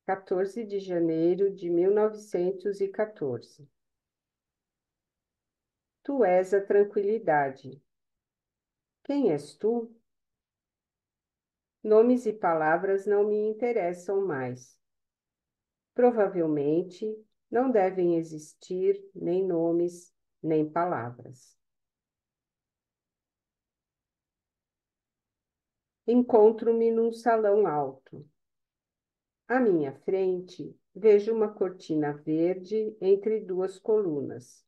14 de janeiro de 1914. Tu és a tranquilidade. Quem és tu? Nomes e palavras não me interessam mais. Provavelmente não devem existir nem nomes, nem palavras. Encontro-me num salão alto. À minha frente, vejo uma cortina verde entre duas colunas.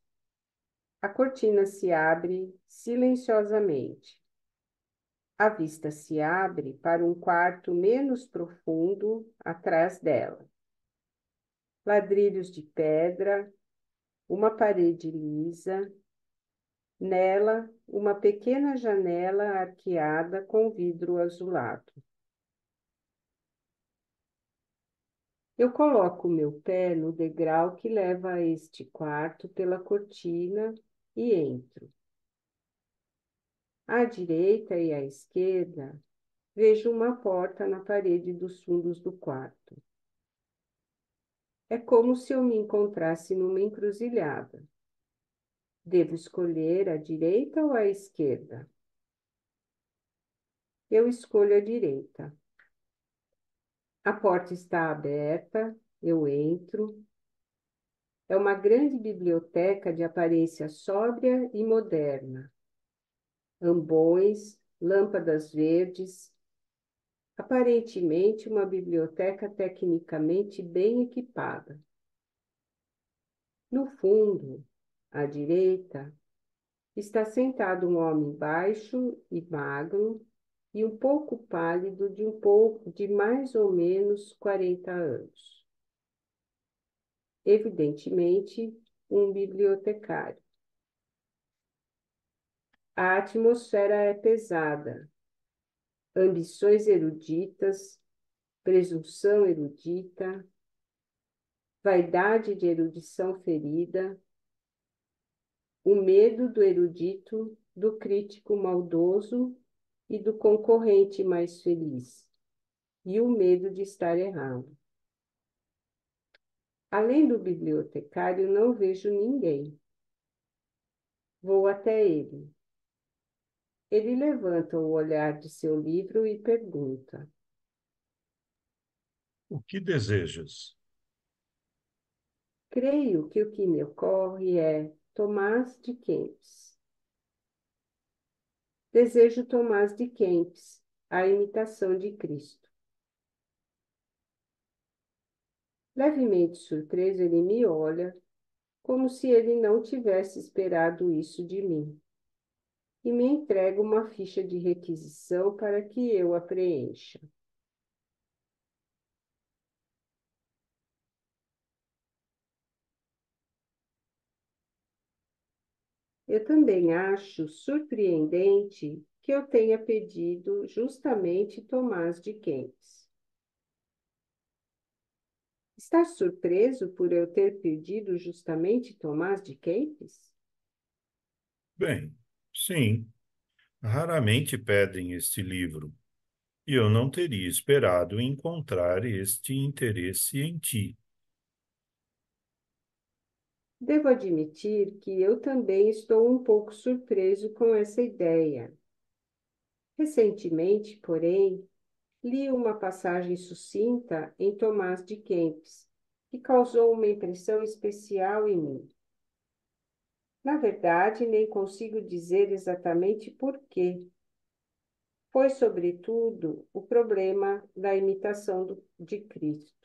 A cortina se abre silenciosamente. A vista se abre para um quarto menos profundo atrás dela. Ladrilhos de pedra, uma parede lisa, nela uma pequena janela arqueada com vidro azulado. Eu coloco meu pé no degrau que leva a este quarto pela cortina e entro. À direita e à esquerda, vejo uma porta na parede dos fundos do quarto. É como se eu me encontrasse numa encruzilhada. Devo escolher a direita ou a esquerda? Eu escolho a direita. A porta está aberta, eu entro. É uma grande biblioteca de aparência sóbria e moderna. Ambões, lâmpadas verdes. Aparentemente uma biblioteca tecnicamente bem equipada. No fundo, à direita, está sentado um homem baixo e magro e um pouco pálido de mais ou menos 40 anos. Evidentemente, um bibliotecário. A atmosfera é pesada. Ambições eruditas, presunção erudita, vaidade de erudição ferida, o medo do erudito, do crítico maldoso e do concorrente mais feliz, e o medo de estar errado. Além do bibliotecário, não vejo ninguém. Vou até ele. Ele levanta o olhar de seu livro e pergunta: O que desejas? Creio que o que me ocorre é Tomás de Kempis. Desejo Tomás de Kempis, A Imitação de Cristo. Levemente surpreso, ele me olha, como se ele não tivesse esperado isso de mim, e me entrega uma ficha de requisição para que eu a preencha. Eu também acho surpreendente que eu tenha pedido justamente Tomás de Kempis. Está surpreso por eu ter pedido justamente Tomás de Kempis? Bem, sim, raramente pedem este livro, e eu não teria esperado encontrar este interesse em ti. Devo admitir que eu também estou um pouco surpreso com essa ideia. Recentemente, porém, li uma passagem sucinta em Tomás de Kempis, que causou uma impressão especial em mim. Na verdade, nem consigo dizer exatamente por quê. Foi, sobretudo, o problema da imitação de Cristo.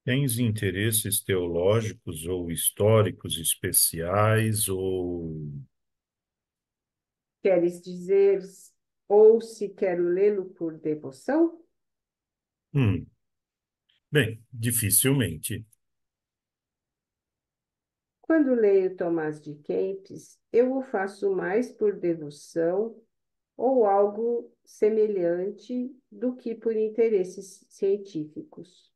Tens interesses teológicos ou históricos especiais ou... Queres dizer, ou se quero lê-lo por devoção? Hum, bem, dificilmente. Quando leio Tomás de Kempis, eu o faço mais por devoção ou algo semelhante do que por interesses científicos.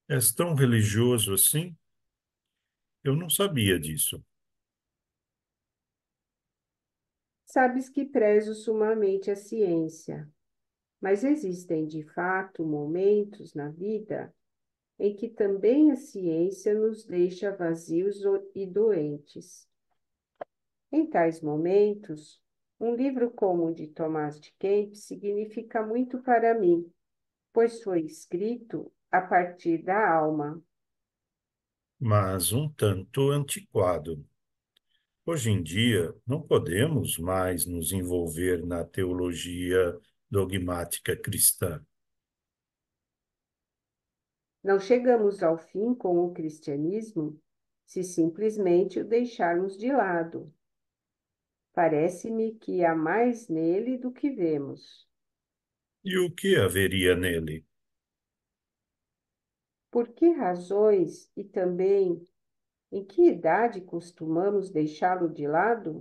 És tão religioso assim? Eu não sabia disso. Sabes que prezo sumamente a ciência. Mas existem, de fato, momentos na vida em que também a ciência nos deixa vazios e doentes. Em tais momentos, um livro como o de Tomás de Kempis significa muito para mim, pois foi escrito a partir da alma. mas um tanto antiquado. Hoje em dia, não podemos mais nos envolver na teologia dogmática cristã. Não chegamos ao fim com o cristianismo se simplesmente o deixarmos de lado. Parece-me que há mais nele do que vemos. E o que haveria nele? Por que razões e também em que idade costumamos deixá-lo de lado?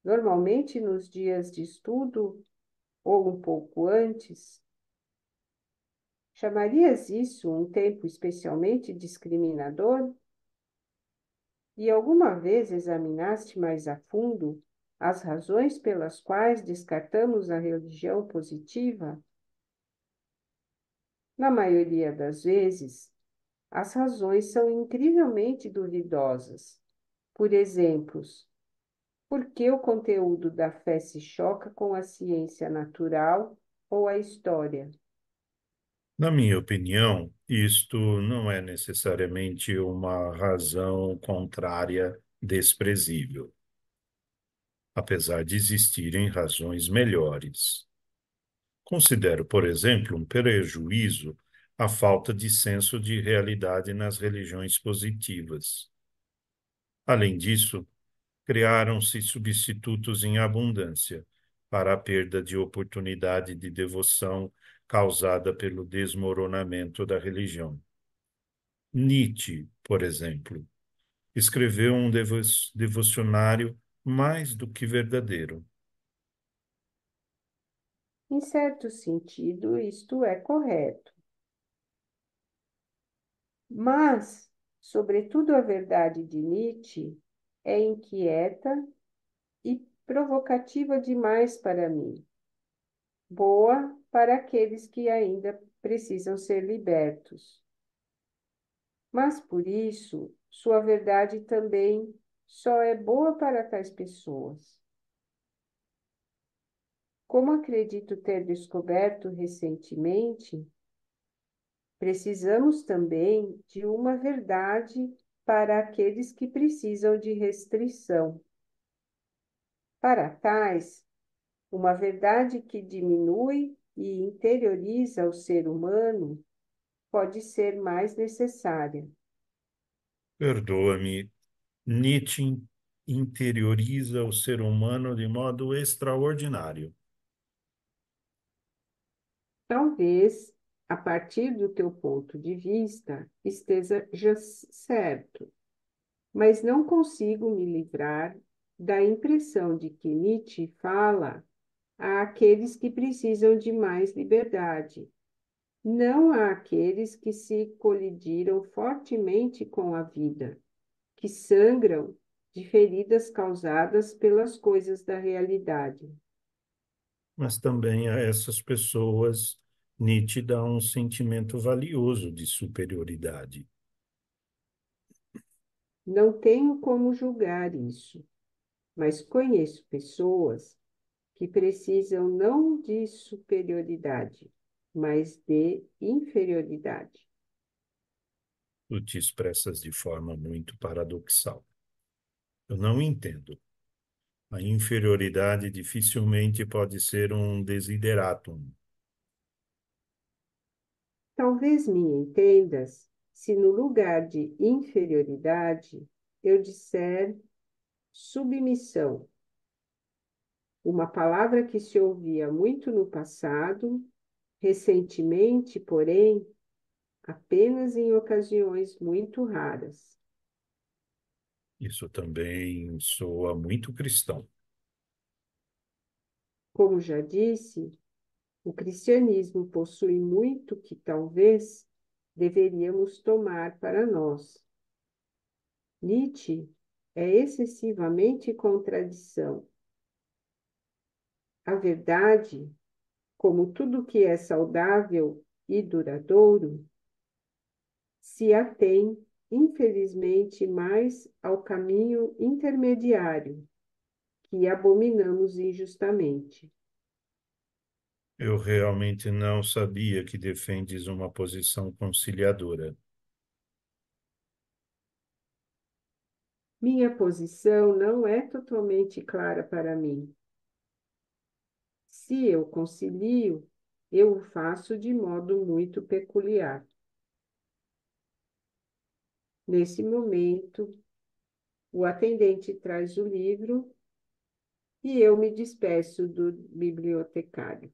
Normalmente nos dias de estudo ou um pouco antes? Chamarias isso um tempo especialmente discriminador? E alguma vez examinaste mais a fundo as razões pelas quais descartamos a religião positiva? Na maioria das vezes, as razões são incrivelmente duvidosas. Por exemplo, por que o conteúdo da fé se choca com a ciência natural ou a história? Na minha opinião, isto não é necessariamente uma razão contrária desprezível, apesar de existirem razões melhores. Considero, por exemplo, um prejuízo a falta de senso de realidade nas religiões positivas. Além disso, criaram-se substitutos em abundância para a perda de oportunidade de devoção causada pelo desmoronamento da religião. Nietzsche, por exemplo, escreveu um devocionário mais do que verdadeiro. Em certo sentido, isto é correto. Mas, sobretudo, a verdade de Nietzsche é inquieta e provocativa demais para mim, boa para aqueles que ainda precisam ser libertos. Mas por isso, sua verdade também só é boa para tais pessoas. Como acredito ter descoberto recentemente, precisamos também de uma verdade para aqueles que precisam de restrição. Para tais, uma verdade que diminui e interioriza o ser humano pode ser mais necessária. Perdoa-me, Nietzsche interioriza o ser humano de modo extraordinário. Talvez, a partir do teu ponto de vista, esteja já certo, mas não consigo me livrar da impressão de que Nietzsche fala àqueles que precisam de mais liberdade, não àqueles que se colidiram fortemente com a vida, que sangram de feridas causadas pelas coisas da realidade. Mas também a essas pessoas Nietzsche dá um sentimento valioso de superioridade. Não tenho como julgar isso, mas conheço pessoas que precisam não de superioridade, mas de inferioridade. Tu te expressas de forma muito paradoxal. Eu não entendo. A inferioridade dificilmente pode ser um desideratum. Talvez me entendas se no lugar de inferioridade eu disser submissão, uma palavra que se ouvia muito no passado, recentemente, porém, apenas em ocasiões muito raras. Isso também soa muito cristão. Como já disse, o cristianismo possui muito que talvez deveríamos tomar para nós. Nietzsche é excessivamente contradição. A verdade como tudo que é saudável e duradouro, se atém, infelizmente, mais ao caminho intermediário, que abominamos injustamente. Eu realmente não sabia que defendes uma posição conciliadora. Minha posição não é totalmente clara para mim. Se eu concilio, eu o faço de modo muito peculiar. Nesse momento, o atendente traz o livro e eu me despeço do bibliotecário.